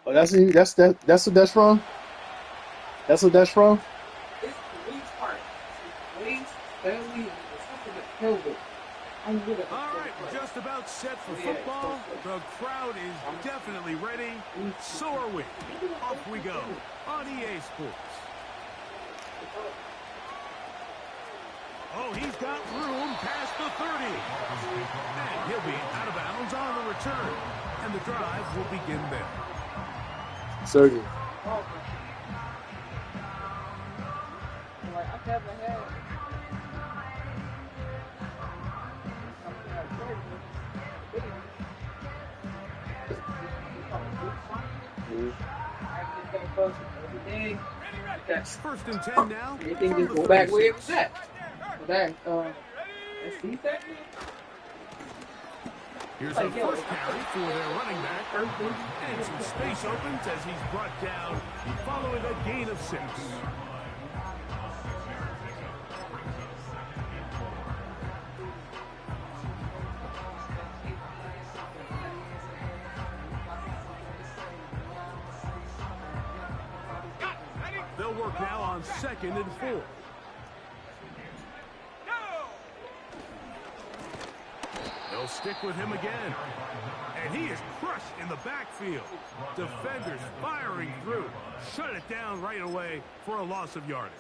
Oh, that's what that's from. That's what that's from. It's the waist part. Waist, belly, and something with pelvic. I'm good at All right, just about set for football. The crowd is definitely ready. So are we. Off we go on EA Sports. Oh, he's got room past the 30. And he'll be out of bounds on the return. And the drive will begin there. Surgery. I've never had First and 10 now. anything just go back where it was at. That let's see that. Here's a first carry for their running back. And some space opens as he's brought down following a gain of 6. They'll work now on 2nd and 4. They'll stick with him again. And he is crushed in the backfield. Defenders firing through. Shut it down right away for a loss of yardage.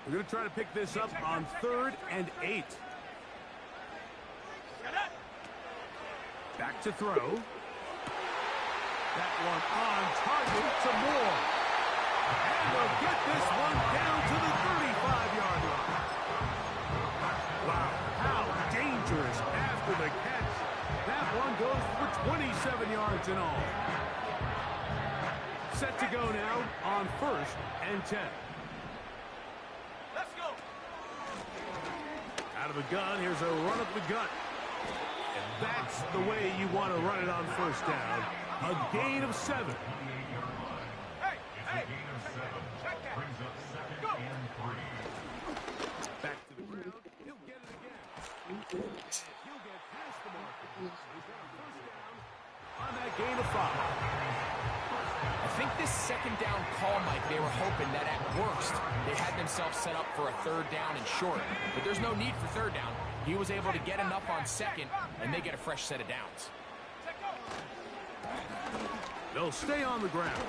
We're going to try to pick this up on 3rd and 8. Back to throw. That one on target to Moore. And they'll get this one down to the 35-yard line. Wow, how dangerous after the catch. That one goes for 27 yards in all. Set to go now on 1st and 10. Let's go. Out of the gun, here's a run up the gut. And that's the way you want to run it on 1st down. A gain of 7. Hey, hey, check that. Brings up 2nd and 3. Back to the ground. He'll get it again. He'll get past the marker. He's got a 1st down on that gain of 5. I think this 2nd down call, Mike, they were hoping that at worst they had themselves set up for a 3rd down and short. But there's no need for 3rd down. He was able to get enough on 2nd, and they get a fresh set of downs. They'll stay on the ground.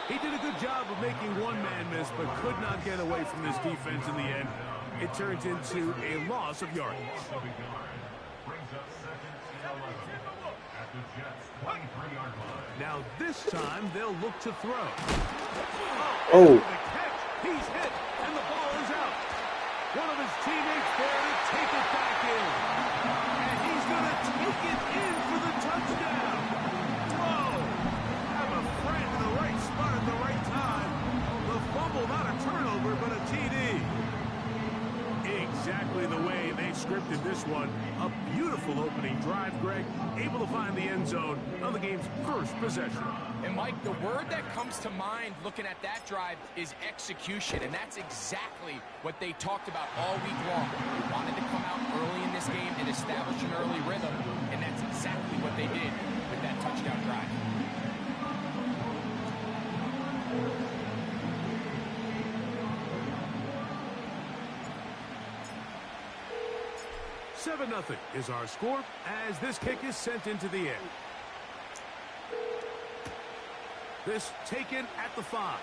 He did a good job of making one man miss, but could not get away from this defense in the end. It turns into a loss of yardage. Now this time they'll look to throw. Oh. The catch. He's hit, and the ball is out. One of his teammates there to take it back in. And he's going to take it in for the touchdown. Whoa! Have a friend in the right spot at the right time. The fumble, not a turnover, but a TD. Exactly the way they scripted this one. A beautiful opening drive, Greg. Able to find the end zone on the game's first possession. And, Mike, the word that comes to mind looking at that drive is execution, and that's exactly what they talked about all week long. They wanted to come out early in this game and establish an early rhythm, and that's exactly what they did with that touchdown drive. 7-0 is our score as this kick is sent into the air. This taken at the 5.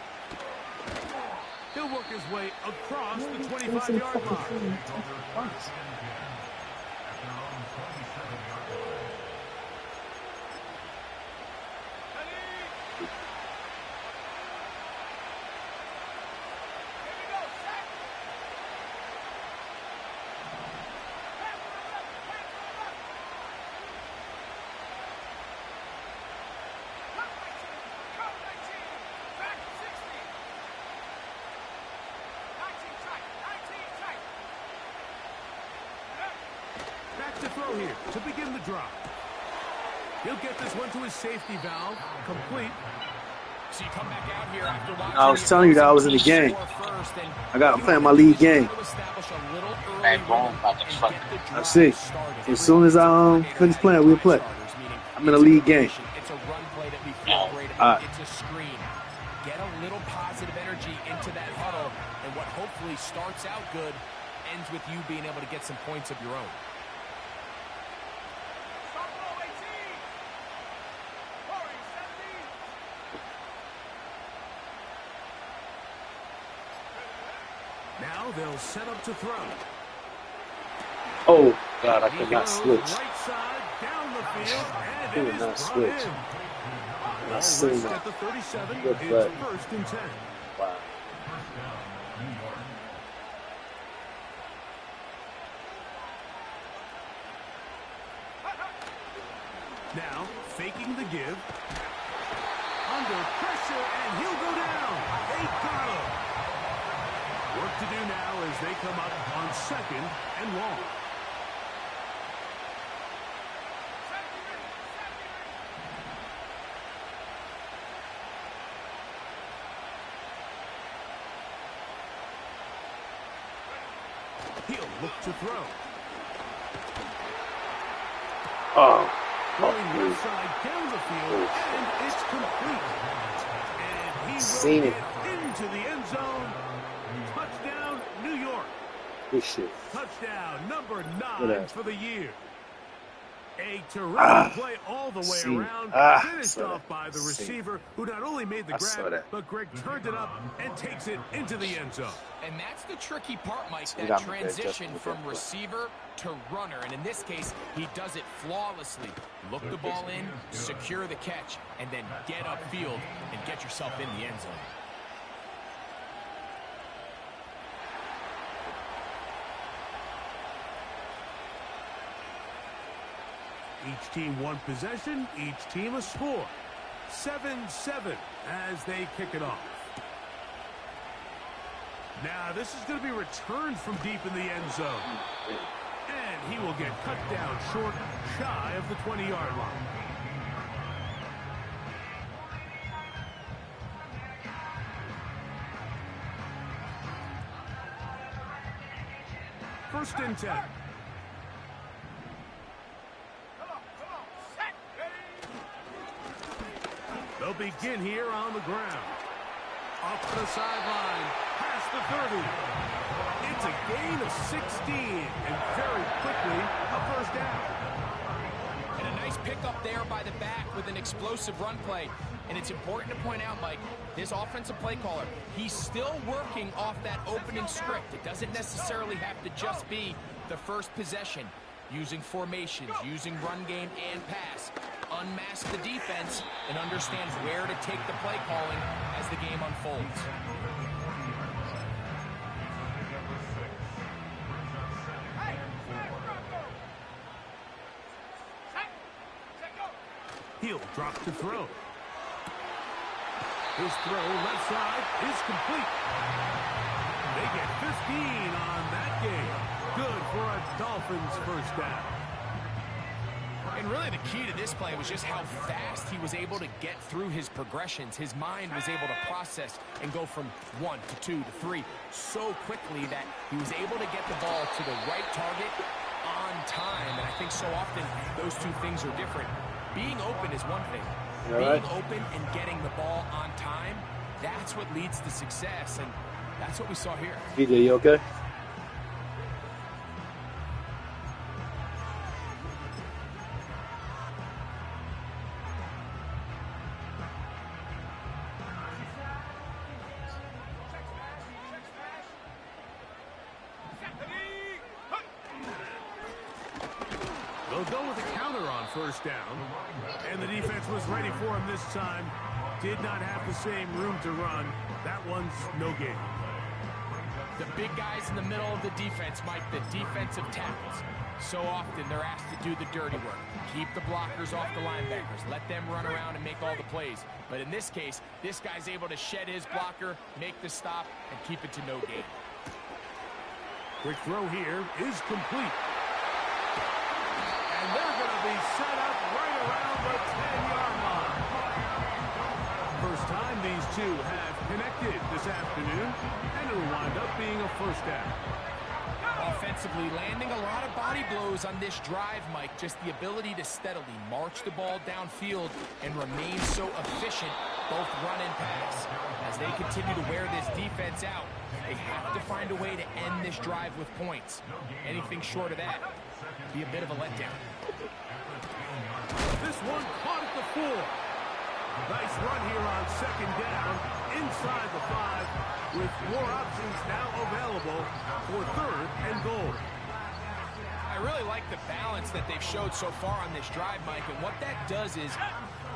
He'll work his way across the 25-yard line. To throw here to begin the drive. He'll get this one to his safety valve, complete. So you come back out here after watching I was telling you that I was in the game. I'm playing my league game. Bad bone about to fuck. I see. As soon as I finish playing, we'll play. I'm in a league game. It's a run play that we Yeah. feel great about. It's a screen. Get a little positive energy into that huddle, and what hopefully starts out good ends with you being able to get some points of your own. Now they'll set up to throw. Oh, God, I could not switch. Right side, down the field, and Could it not is switch. brought in. I seen Risk that. at the 37, Good it's play. 1st and 10. Wow. Now, faking the give. Under pressure, and he'll go down. They got him. Work to do now as they come up on 2nd and long. He'll look to throw. Oh. Going left side down the field, and it's complete. And he will Seen get it. into the end zone. Touchdown, New York. Good shit. Touchdown number Look 9 at that. for the year. A terrific play all the way Seen it. around, finished Saw off that. by the Seen it. receiver, who not only made the I saw grab, that. but Greg turned it up and takes it into the end zone. And that's the tricky part, Mike, So we that got me there, transition Justin, with from that play. receiver to runner. And in this case, he does it flawlessly. Look the ball in, secure the catch, and then get upfield and get yourself in the end zone. Each team one possession, each team a score. 7-7 as they kick it off. Now this is going to be returned from deep in the end zone. And he will get cut down short, shy of the 20-yard line. First and 10. They'll begin here on the ground. Off to the sideline, past the 30. It's a gain of 16, and very quickly, a first down. And a nice pickup there by the back with an explosive run play. And it's important to point out, Mike, this offensive play caller, he's still working off that opening script. It doesn't necessarily have to just be the first possession. Using formations, using run game and pass. Unmask the defense and understand where to take the play calling as the game unfolds. He'll drop to throw. His throw left side is complete. They get 15 on that game. Good for a Dolphins first down. And really the key to this play was just how fast he was able to get through his progressions. His mind was able to process and go from 1 to 2 to 3 so quickly that he was able to get the ball to the right target on time. And I think so often those two things are different. Being open is one thing. Being open and getting the ball on time, that's what leads to success. And that's what we saw here. VJ, you okay? They'll go with a counter on first down. And the defense was ready for him this time. Did not have the same room to run. That one's no gain. The big guys in the middle of the defense, Mike, the defensive tackles. So often they're asked to do the dirty work. Keep the blockers off the linebackers. Let them run around and make all the plays. But in this case, this guy's able to shed his blocker, make the stop, and keep it to no gain. Quick throw here is complete. And they're going to be set up right around the 10-yard line. First time the two have connected this afternoon, and it'll wind up being a first down. Offensively, landing a lot of body blows on this drive, Mike. Just the ability to steadily march the ball downfield and remain so efficient, both run and pass. As they continue to wear this defense out, they have to find a way to end this drive with points. Anything short of that would be a bit of a letdown. This one caught at the 4. Nice run here on second down, inside the 5, with more options now available for third and goal. I really like the balance that they've showed so far on this drive, Mike, and what that does is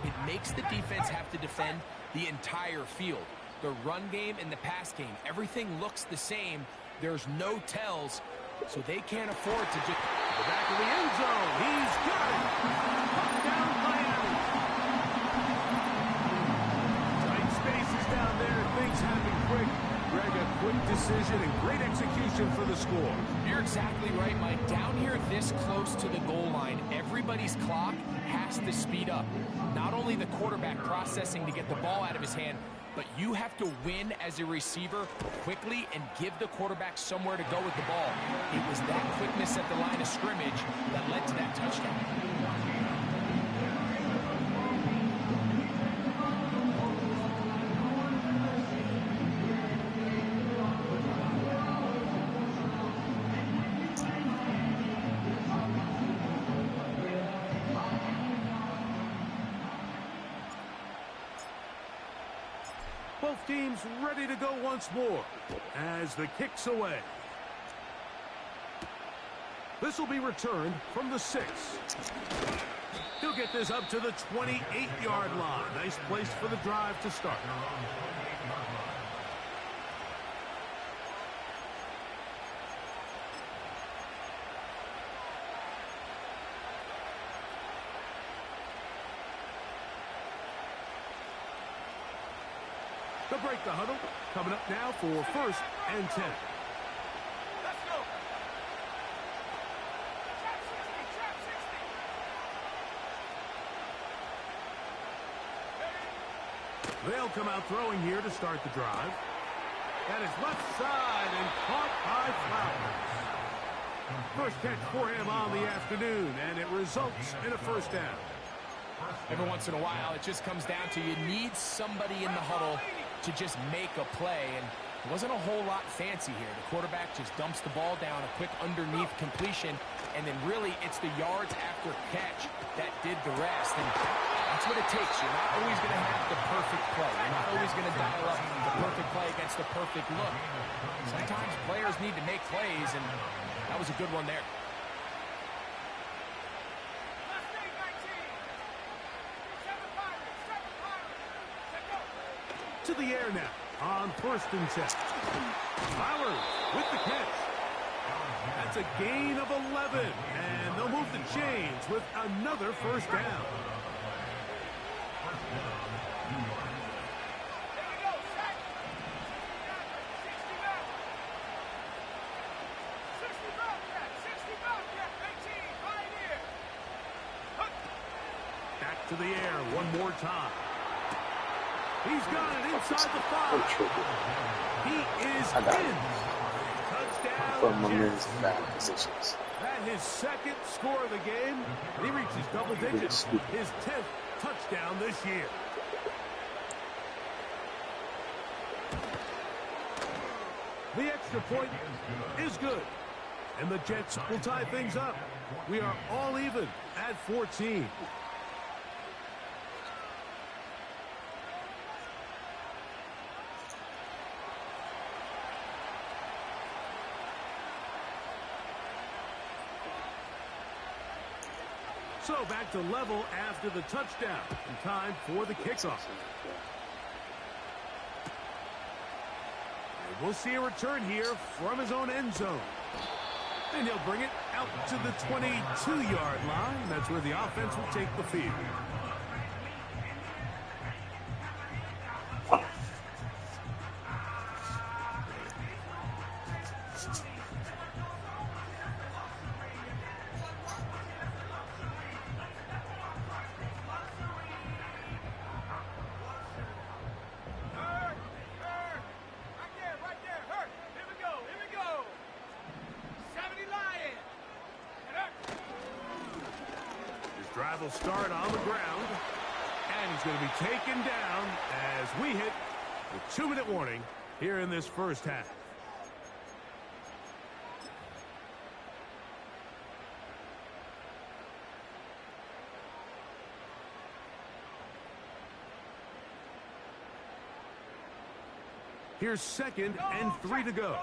it makes the defense have to defend the entire field. The run game and the pass game, everything looks the same. There's no tells, so they can't afford to just... The back of the end zone, he's got it! Touchdown, Miami! Tight spaces down there, things happen quick. Greg, a quick decision and great execution for the score. You're exactly right, Mike. Down here this close to the goal line, everybody's clock has to speed up. Not only the quarterback processing to get the ball out of his hand, but you have to win as a receiver quickly and give the quarterback somewhere to go with the ball. It was that quickness at the line of scrimmage that led to that touchdown. Both teams ready to go once more as the kick's away. This will be returned from the 6. He'll get this up to the 28-yard line. Nice place for the drive to start. They'll break the huddle. Coming up now for 1st and 10. Let's go. They'll come out throwing here to start the drive. That is left side and caught by Flowers. First catch for him on the afternoon, and it results in a first down. Every once in a while, it just comes down to you need somebody in the huddle to just make a play, and it wasn't a whole lot fancy here. The quarterback just dumps the ball down, a quick underneath completion, and then really it's the yards after catch that did the rest, and that's what it takes. You're not always going to have the perfect play. You're not always going to dial up the perfect play against the perfect look. Sometimes players need to make plays, and that was a good one there. To the air now on 1st and 10. Flowers with the catch. That's a gain of 11, and they'll move the chains with another first down. Back to the air one more time. He's got it inside the 5. He is in. Touchdown. From his bad positions. That his 2nd score of the game. And he reaches double digits. His 10th touchdown this year. The extra point is good. And the Jets will tie things up. We are all even at 14. So back to level after the touchdown. And time for the kickoff. And we'll see a return here from his own end zone. And he'll bring it out to the 22-yard line. That's where the offense will take the field. Drive will start on the ground. And he's going to be taken down as we hit the 2-minute warning here in this first half. Here's 2nd and 3 to go.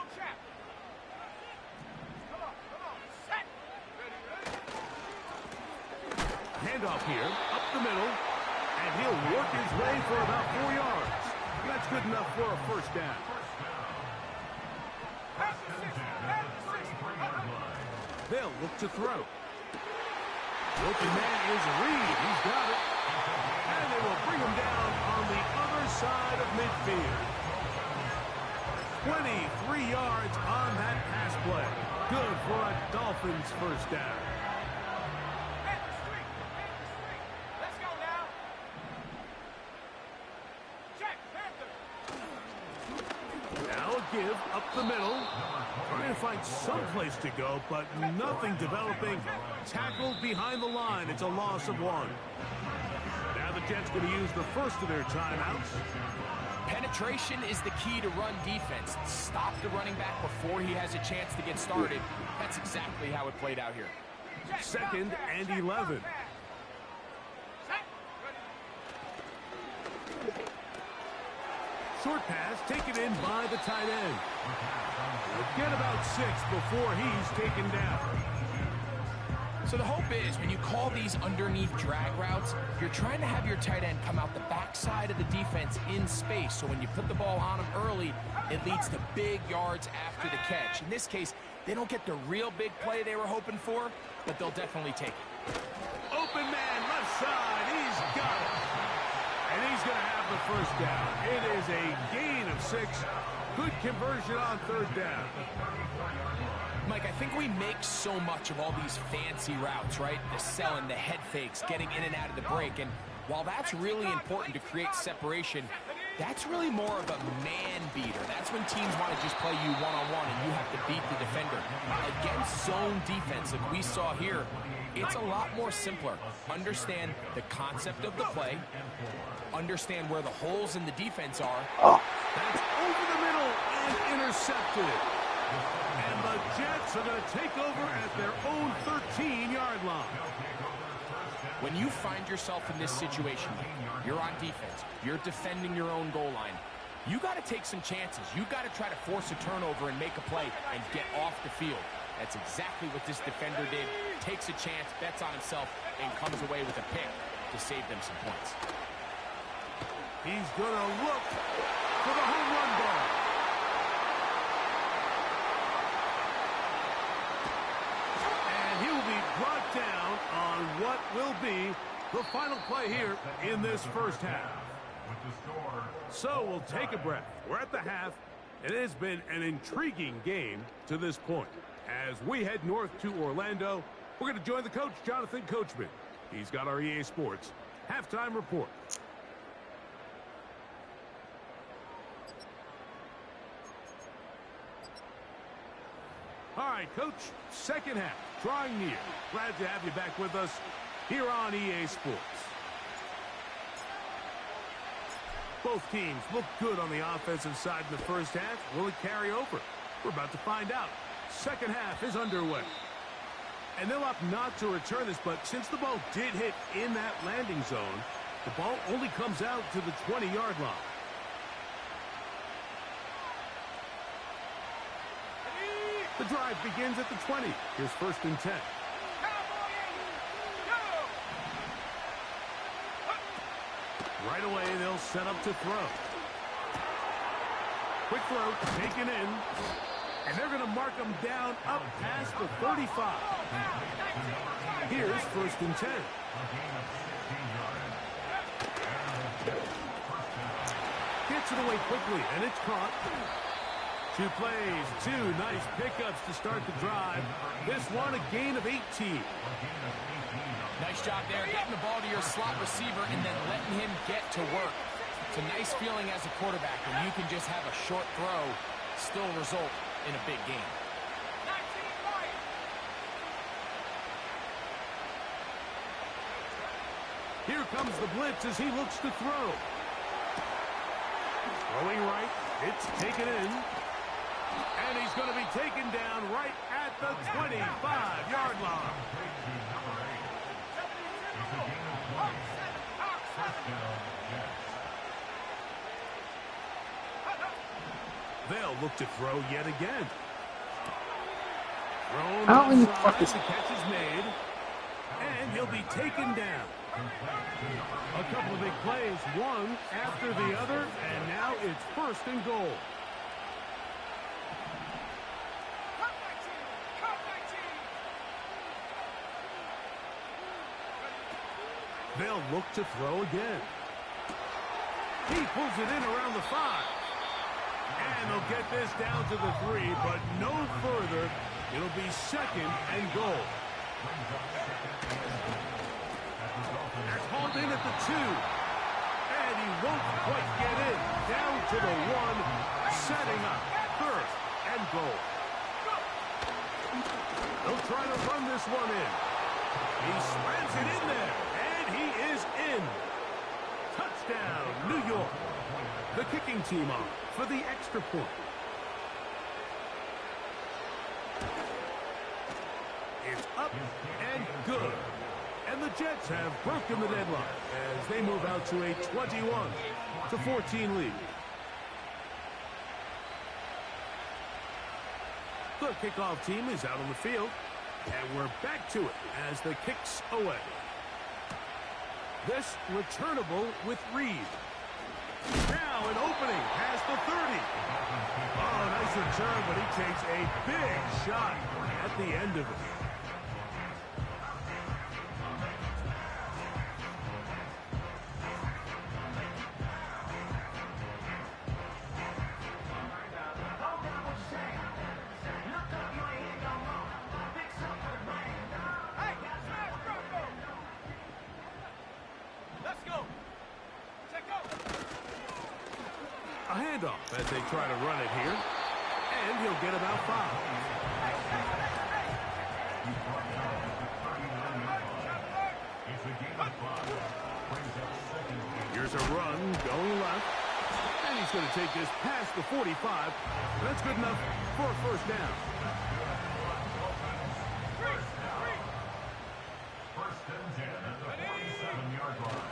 Handoff here, up the middle, and he'll work his way for about 4 yards. That's good enough for a first down. They'll look to throw. The open man is Reed. He's got it. And they will bring him down on the other side of midfield. 23 yards on that pass play. Good for a Dolphins first down. Let's go now. Check, Panther. Now a give up the middle. Trying to find some place to go, but nothing developing. Tackled behind the line. It's a loss of 1. Now the Jets going to use the first of their timeouts. Penetration is the key to run defense. Stop the running back before he has a chance to get started. That's exactly how it played out here. 2nd and 11. Short pass taken in by the tight end. We'll get about 6 before he's taken down. So the hope is when you call these underneath drag routes, you're trying to have your tight end come out the backside of the defense in space. So when you put the ball on him early, it leads to big yards after the catch. In this case, they don't get the real big play they were hoping for, but they'll definitely take it. Open man, left side. He's got it. And he's going to have the first down. It is a gain of 6. Good conversion on 3rd down. Mike, I think we make so much of all these fancy routes, right? The selling, the head fakes, getting in and out of the break. And while that's really important to create separation, that's really more of a man beater. That's when teams want to just play you one-on-one and you have to beat the defender. Against zone defense, like we saw here, it's a lot more simpler. Understand the concept of the play. Understand where the holes in the defense are. That's over the middle and intercepted. And the Jets are going to take over at their own 13-yard line. When you find yourself in this situation, you're on defense, you're defending your own goal line, you got to take some chances. You got to try to force a turnover and make a play and get off the field. That's exactly what this defender did. Takes a chance, bets on himself, and comes away with a pick to save them some points. He's going to look for the home run ball. And he will be brought down on what will be the final play here in this first half. So we'll take a breath. We're at the half. It has been an intriguing game to this point. As we head north to Orlando, we're going to join the coach, Jonathan Coachman. He's got our EA Sports halftime report. All right, Coach, second half, drawing near. Glad to have you back with us here on EA Sports. Both teams look good on the offensive side in the first half. Will it carry over? We're about to find out. Second half is underway. And they'll opt not to return this, but since the ball did hit in that landing zone, the ball only comes out to the 20-yard line. The drive begins at the 20. Here's 1st and 10. Right away, they'll set up to throw. Quick throw, taken in. And they're going to mark them down up past the 35. Here's 1st and 10. Gets it away quickly, and it's caught. 2 plays, 2 nice pickups to start the drive. This one, a gain of 18. Nice job there, getting the ball to your slot receiver and then letting him get to work. It's a nice feeling as a quarterback when you can just have a short throw still result in a big game. Here comes the blitz as he looks to throw. Throwing right. It's taken in. And he's going to be taken down right at the 25-yard line. They'll look to throw yet again. Thrown outside, the catch is made. And he'll be taken down. A couple of big plays, one after the other, and now it's 1st and goal. They'll look to throw again. He pulls it in around the 5. And they'll get this down to the 3, but no further. It'll be 2nd and goal. That's hauled in at the 2. And he won't quite get in. Down to the 1, setting up 3rd and goal. They'll try to run this one in. He slams it in there. He is in. Touchdown, New York. The kicking team on for the extra point. It's up and good. And the Jets have broken the deadline as they move out to a 21-14 lead. The kickoff team is out on the field. And we're back to it as the kick's away. This returnable with Reed. Now an opening past the 30. Oh, nice return, but he takes a big shot at the end of it. A handoff as they try to run it here. And he'll get about 5. Here's a run going left. And he's going to take this past the 45. That's good enough for a 1st down.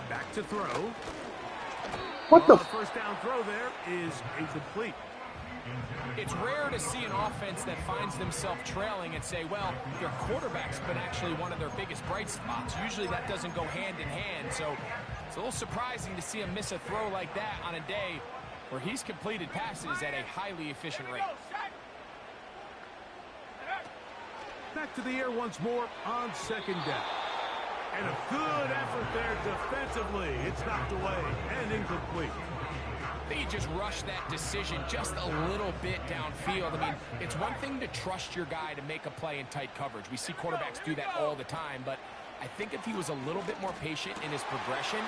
Back to throw. What the? 1st down throw there is incomplete. It's rare to see an offense that finds themselves trailing and say, well, their quarterback's been actually one of their biggest bright spots. Usually that doesn't go hand in hand, so it's a little surprising to see him miss a throw like that on a day where he's completed passes at a highly efficient rate. Back to the air once more on 2nd down. And a good effort there defensively. It's knocked away and incomplete. They just rushed that decision just a little bit downfield. I mean, it's one thing to trust your guy to make a play in tight coverage. We see quarterbacks do that all the time, but I think if he was a little bit more patient in his progression.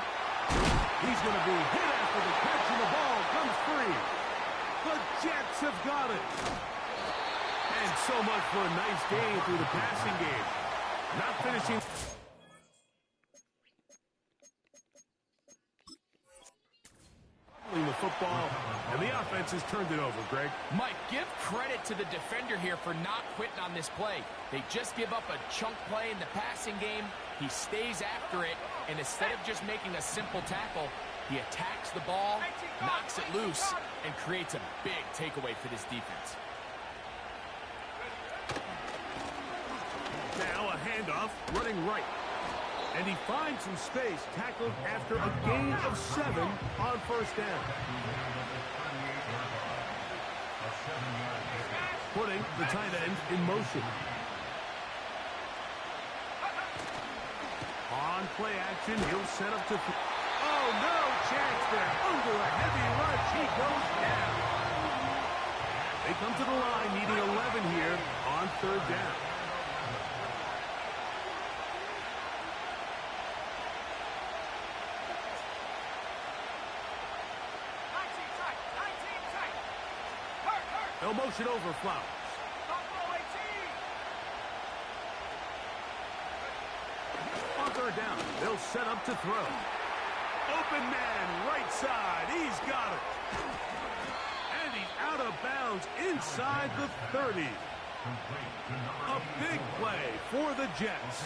He's going to be hit after the catch, and the ball comes free. The Jets have got it. And so much for a nice game through the passing game. Not finishing. The football, and the offense has turned it over, Greg. Mike, give credit to the defender here for not quitting on this play. They just give up a chunk play in the passing game. He stays after it, and instead of just making a simple tackle, he attacks the ball, knocks it loose, and creates a big takeaway for this defense. Now a handoff, running right. And he finds some space, tackled after a gain of 7 on 1st down. Putting the tight end in motion. On play action, he'll set up to... Oh, no chance there. Under a heavy rush, he goes down. They come to the line, needing 11 here on 3rd down. No motion over Flowers. On 3rd third down. They'll set up to throw. Open man, right side. He's got it. And he's out of bounds inside the 30. A big play for the Jets.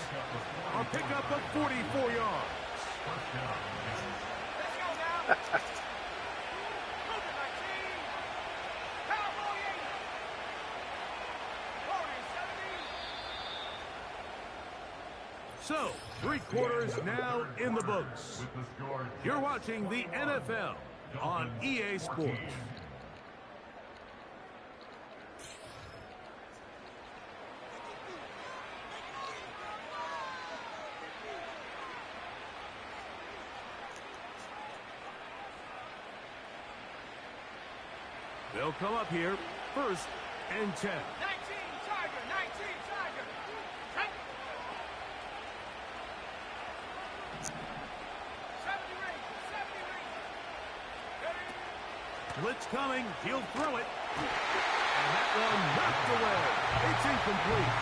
A pickup of 44 yards. So, 3 quarters now in the books. You're watching the NFL on EA Sports. They'll come up here, 1st and 10. 19 Tiger, 19 Tiger. Blitz coming, he'll throw it. And that one knocked away. It's incomplete.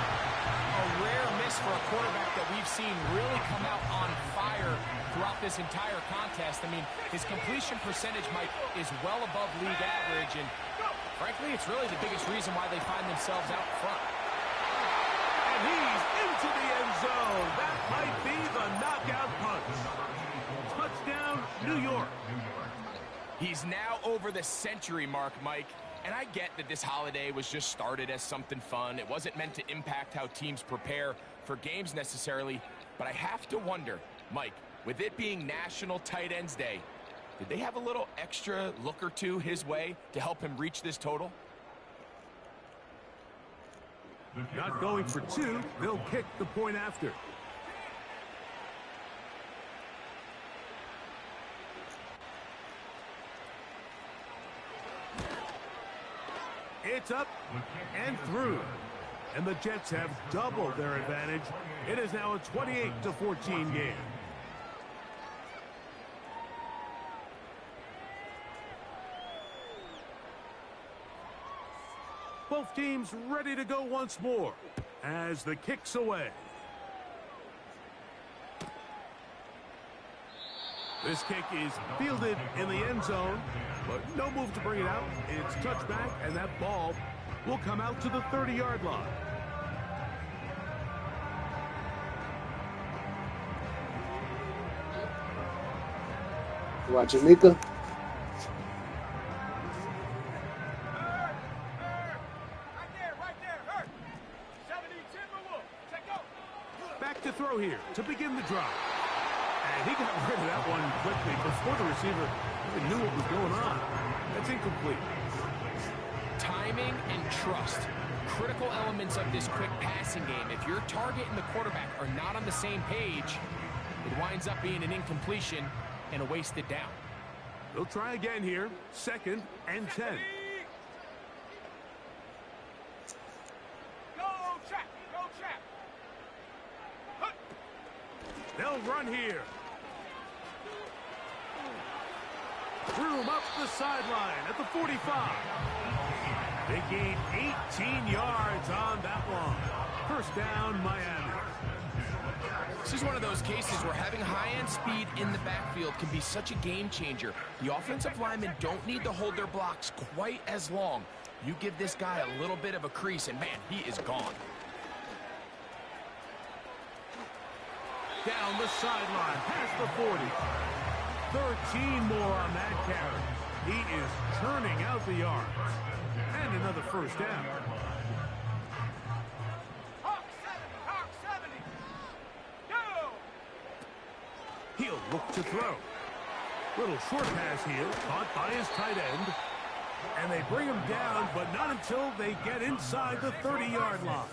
A rare miss for a quarterback that we've seen really come out on fire throughout this entire contest. I mean, his completion percentage, Mike, is well above league average, and frankly, it's really the biggest reason why they find themselves out front. And he's into the end zone. That might be the knockout punch. Touchdown, New York. He's now over the century mark, Mike. And I get that this holiday was just started as something fun. It wasn't meant to impact how teams prepare for games necessarily. But I have to wonder, Mike, with it being National Tight Ends Day, did they have a little extra look or two his way to help him reach this total? Not going for 2. They'll kick the point after. It's up and through. And the Jets have doubled their advantage. It is now a 28-14 game. Both teams ready to go once more as the kick's away. This kick is fielded in the end zone, but no move to bring it out. It's touchback, and that ball will come out to the 30-yard line. Watch Mika. Back to throw here to begin the drive. And he got rid of that one quickly before the receiver even knew what was going on. That's incomplete. Timing and trust, critical elements of this quick passing game. If your target and the quarterback are not on the same page, it winds up being an incompletion and a wasted down. They'll try again here, 2nd and 10. They'll run here. Room up the sideline at the 45. They gain 18 yards on that one. 1st down, Miami. This is one of those cases where having high-end speed in the backfield can be such a game changer. The offensive linemen don't need to hold their blocks quite as long. You give this guy a little bit of a crease, and man, he is gone. Down the sideline, past the 40. 13 more on that carry. He is churning out the yards. And another 1st down. Hawk 70, go! He'll look to throw. Little short pass here, caught by his tight end. And they bring him down, but not until they get inside the 30-yard line.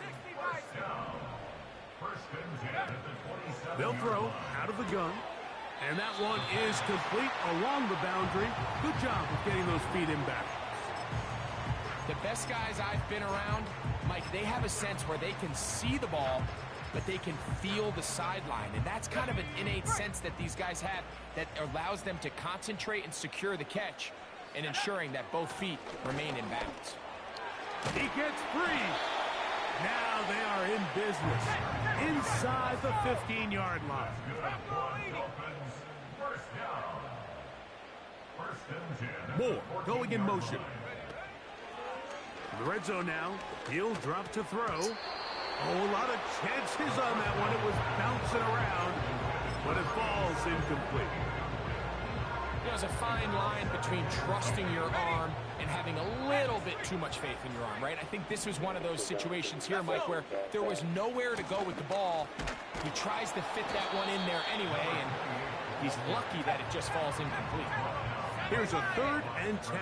They'll throw out of the gun. And that one is complete along the boundary. Good job of getting those feet in back. The best guys I've been around, Mike, they have a sense where they can see the ball, but they can feel the sideline. And that's kind of an innate sense that these guys have that allows them to concentrate and secure the catch and ensuring that both feet remain in bounds. He gets free. Now they are in business inside the 15-yard line. Moore going in motion. The red zone now. He'll drop to throw. Oh, a lot of chances on that one. It was bouncing around, but it falls incomplete. There's a fine line between trusting your arm and having a little bit too much faith in your arm, right? I think this was one of those situations here, Mike, where there was nowhere to go with the ball. He tries to fit that one in there anyway, and he's lucky that it just falls incomplete. Here's a 3rd and 10.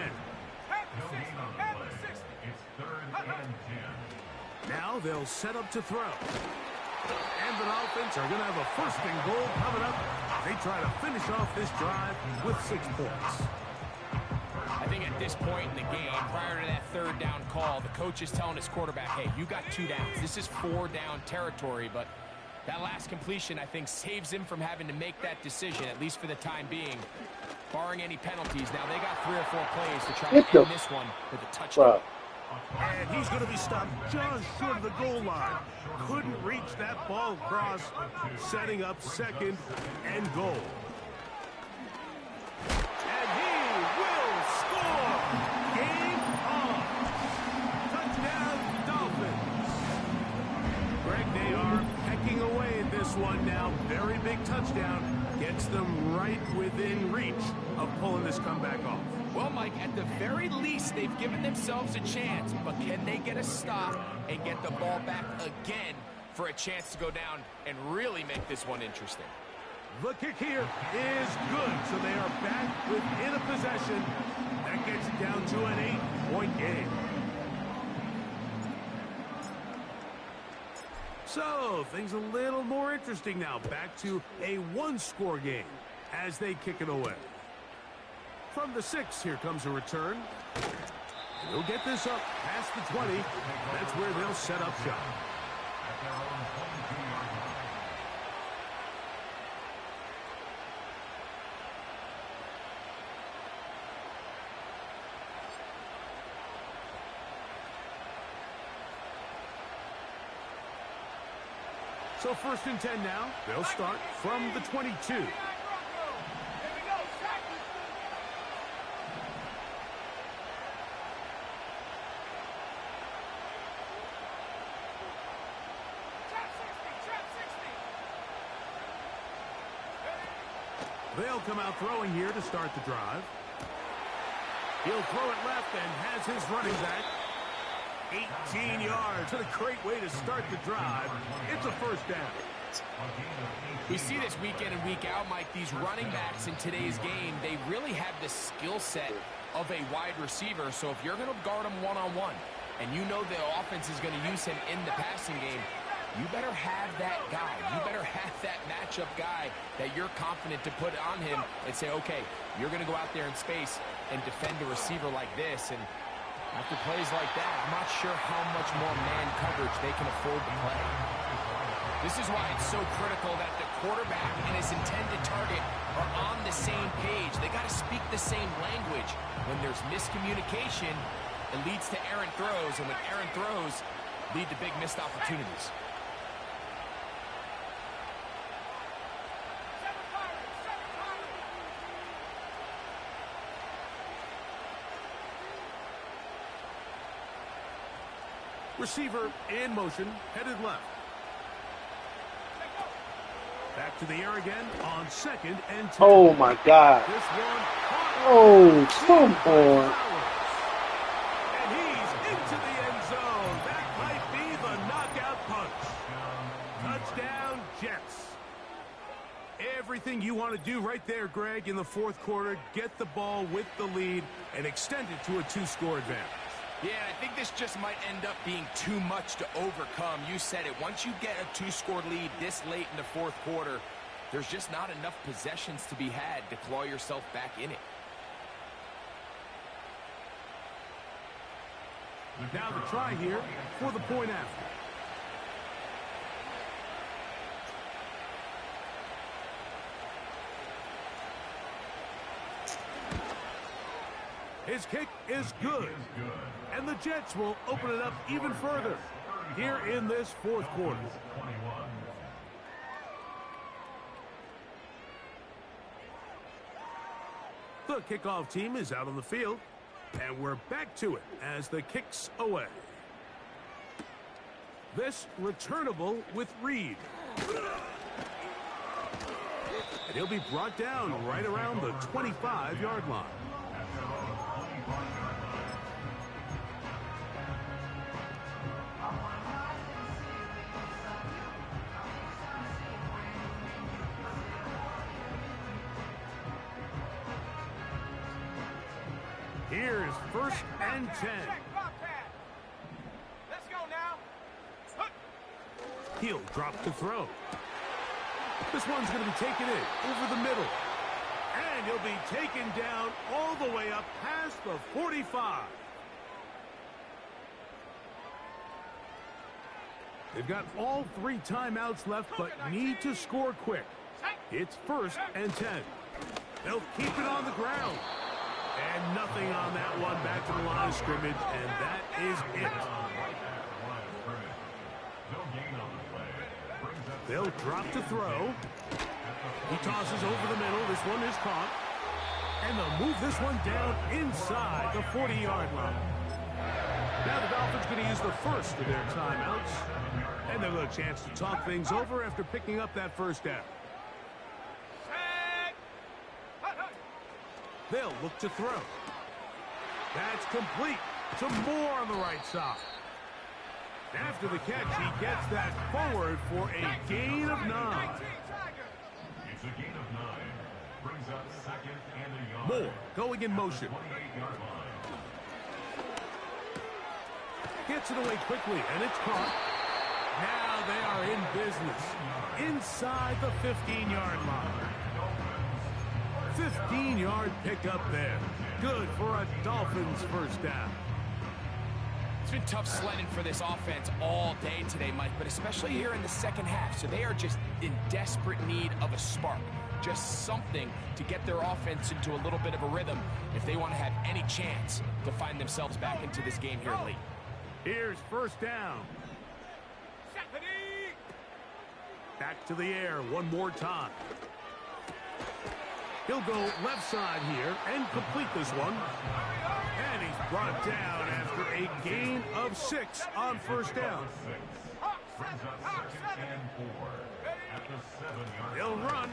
Now they'll set up to throw. And the offense are going to have a 1st and goal coming up. They try to finish off this drive with 6 points. I think at this point in the game, prior to that 3rd down call, the coach is telling his quarterback, hey, you got 2 downs. This is 4 down territory, but that last completion, I think, saves him from having to make that decision, at least for the time being, barring any penalties. Now, they got 3 or 4 plays to try to end this one with a touchdown. Wow. And he's going to be stopped just short of the goal line. Couldn't reach that ball across, setting up 2nd and goal. And he will score! Game on! Touchdown, Dolphins! Greg, they are pecking away at this one now. Very big touchdown. Gets them right within reach of pulling this comeback off. Well, Mike, at the very least, they've given themselves a chance, but can they get a stop and get the ball back again for a chance to go down and really make this one interesting? The kick here is good, so they are back within a possession. That gets it down to an 8-point game. So, things a little more interesting now. Back to a 1-score game as they kick it away. From the 6, here comes a return. They'll get this up past the 20. That's where they'll set up shop. So 1st and 10 now. They'll start from the 22. They'll come out throwing here to start the drive. He'll throw it left and has his running back. 18 yards. What a great way to start the drive. It's a 1st down. We see this week in and week out, Mike. These running backs in today's game, they really have the skill set of a wide receiver. So if you're going to guard him one-on-one and you know the offense is going to use him in the passing game, you better have that guy. You better have that matchup guy that you're confident to put on him and say, okay, you're going to go out there in space and defend a receiver like this. And after plays like that, I'm not sure how much more man coverage they can afford to play. This is why it's so critical that the quarterback and his intended target are on the same page. They got to speak the same language. When there's miscommunication, it leads to errant throws, and when errant throws lead to big missed opportunities. Receiver in motion, headed left. Back to the air again on 2nd and 10. Oh, my God. This one. Oh, come on. And he's into the end zone. That might be the knockout punch. Touchdown, Jets. Everything you want to do right there, Greg, in the 4th quarter. Get the ball with the lead and extend it to a 2-score advantage. Yeah, I think this just might end up being too much to overcome. You said it. Once you get a 2-score lead this late in the 4th quarter, there's just not enough possessions to be had to claw yourself back in it. Now the try here for the point after. His kick is good. And the Jets will open it up even further. here in this fourth quarter. The kickoff team is out on the field, and we're back to it as the kick's away. This returnable with Reed. And he'll be brought down right around the 25-yard line. Here's first and 10. Let's go now. He'll drop to throw. This one's going to be taken in over the middle. And he'll be taken down all the way up past the 45. They've got all 3 timeouts left, but need to score quick. It's first and 10. They'll keep it on the ground. And nothing on that one. Back to the line of scrimmage, and that is it. They'll drop to throw. He tosses over the middle. This one is caught. And they'll move this one down inside the 40-yard line. Now the Dolphins going to use the first of their timeouts. And they'll have a chance to talk things over after picking up that first down. They'll look to throw. That's complete to Moore on the right side. After the catch, he gets that forward for a gain of 9. It's a gain of 9. Brings up second and a yard. Moore going in motion. Gets it away quickly, and it's caught. Now they are in business inside the 15-yard line. 15-yard pickup there. Good for a Dolphins first down. It's been tough sledding for this offense all day today, Mike, but especially here in the second half. So they are just in desperate need of a spark. Just something to get their offense into a little bit of a rhythm if they want to have any chance to find themselves back into this game here late. Here's first down. Back to the air one more time. He'll go left side here and complete this one. And he's brought down after a gain of 6 on first down. He'll run.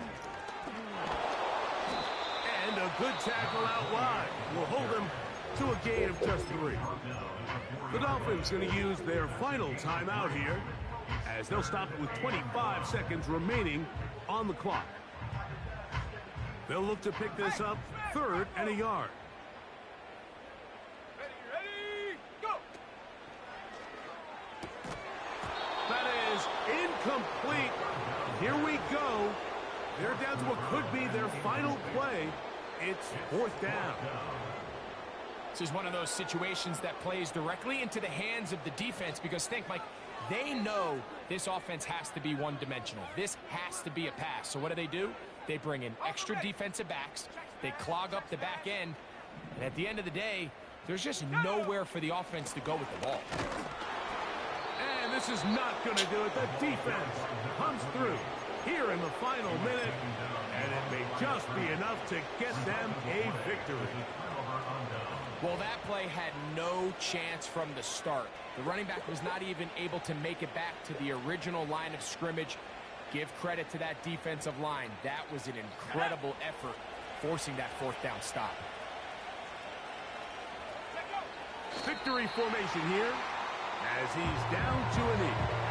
And a good tackle out wide will hold him to a gain of just 3. The Dolphins going to use their final timeout here as they'll stop it with 25 seconds remaining on the clock. They'll look to pick this up 3rd and a yard. Ready, go! That is incomplete. Here we go. They're down to what could be their final play. It's 4th down. This is one of those situations that plays directly into the hands of the defense because think, Mike, they know this offense has to be one-dimensional. This has to be a pass. So what do? They bring in extra defensive backs. They clog up the back end. And at the end of the day, there's just nowhere for the offense to go with the ball. And this is not going to do it. The defense comes through here in the final minute. And it may just be enough to get them a victory. Well, that play had no chance from the start. The running back was not even able to make it back to the original line of scrimmage. Give credit to that defensive line. That was an incredible effort, forcing that 4th down stop. Victory formation here as he's down to a knee.